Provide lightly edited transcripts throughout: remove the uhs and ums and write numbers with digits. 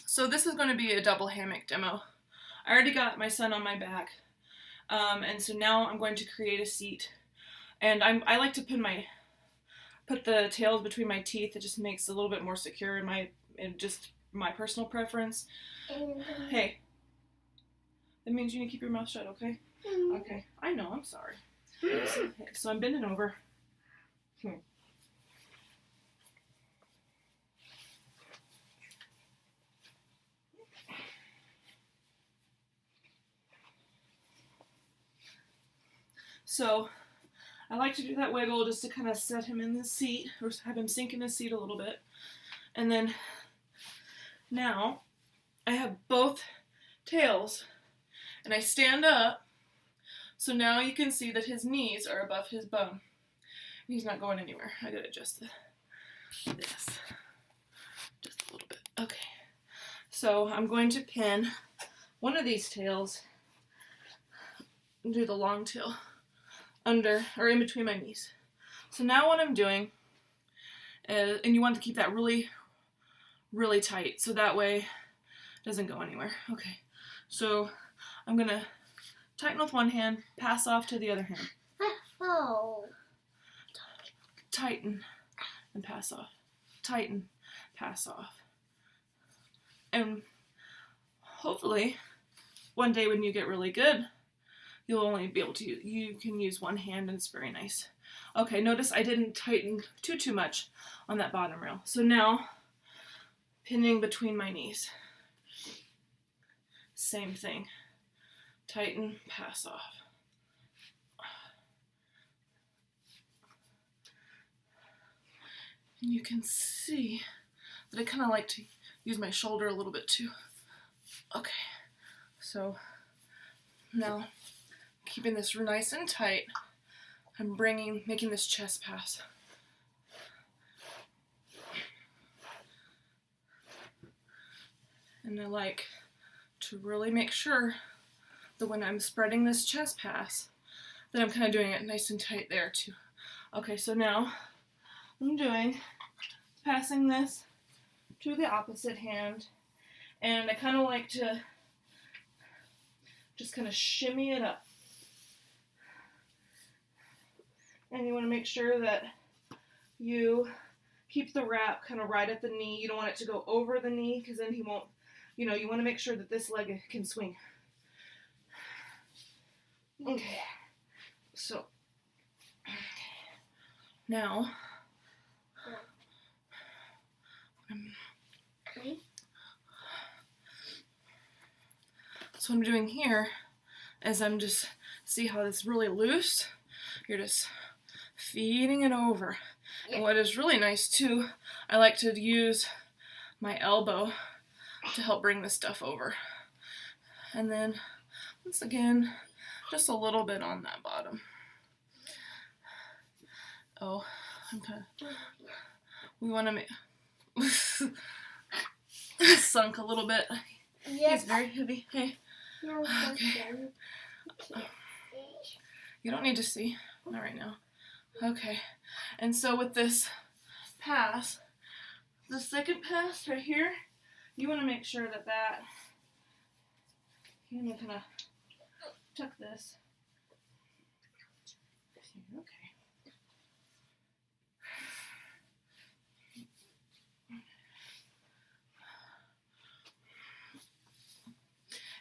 So this is going to be a double hammock demo. I already got my son on my back, and so now I'm going to create a seat. And I like to put the tails between my teeth. It just makes it a little bit more secure in just my personal preference. Hey, that means you need to keep your mouth shut, okay? Okay, I know, I'm sorry. Okay, so I'm bending over. So I like to do that wiggle just to kind of set him in the seat, or have him sink in his seat a little bit. And then now I have both tails, and I stand up, so now you can see that his knees are above his bum. He's not going anywhere. I gotta adjust this just a little bit. Okay, so I'm going to pin one of these tails and do the long tail under or in between my knees. So now what I'm doing is, and you want to keep that really, really tight so that way it doesn't go anywhere. Okay, so I'm gonna tighten with one hand, pass off to the other hand. Oh. Tighten and pass off. Tighten, pass off. And hopefully one day when you get really good, you'll only be able to you can use one hand, and it's very nice. Okay, notice I didn't tighten too much on that bottom rail. So now, pinning between my knees. Same thing. Tighten, pass off. And you can see that I kind of like to use my shoulder a little bit too. Okay, so now keeping this nice and tight, I'm making this chest pass. And I like to really make sure that when I'm spreading this chest pass, that I'm kind of doing it nice and tight there too. Okay, so now I'm passing this to the opposite hand, and I kind of like to just kind of shimmy it up. And you want to make sure that you keep the wrap kind of right at the knee. You don't want it to go over the knee because then he won't, you want to make sure that this leg can swing. Okay, so now so what I'm doing here is I'm just, see how it's really loose? You're just feeding it over. And what is really nice too, I like to use my elbow to help bring the stuff over. And then, once again, just a little bit on that bottom. Oh, I'm kind of, we want to make, sunk a little bit. Yep. He's very heavy. Hey. Okay. You don't need to see. Not right now. Okay. And so with this pass, the second pass right here, you want to make sure that you want to kind of tuck this. Okay.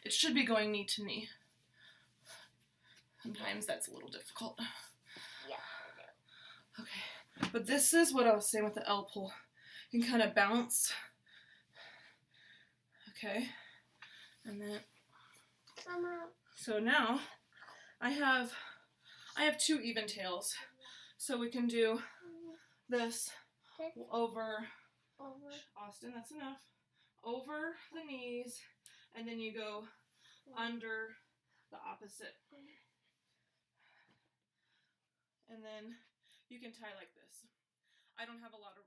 It should be going knee to knee. Sometimes that's a little difficult. Yeah. Okay, but this is what I was saying with the L pull. You can kind of bounce. Okay, and then so now I have 2 even tails, so we can do this over Austin. That's enough. Over the knees, and then you go under the opposite. And then you can tie like this. I don't have a lot of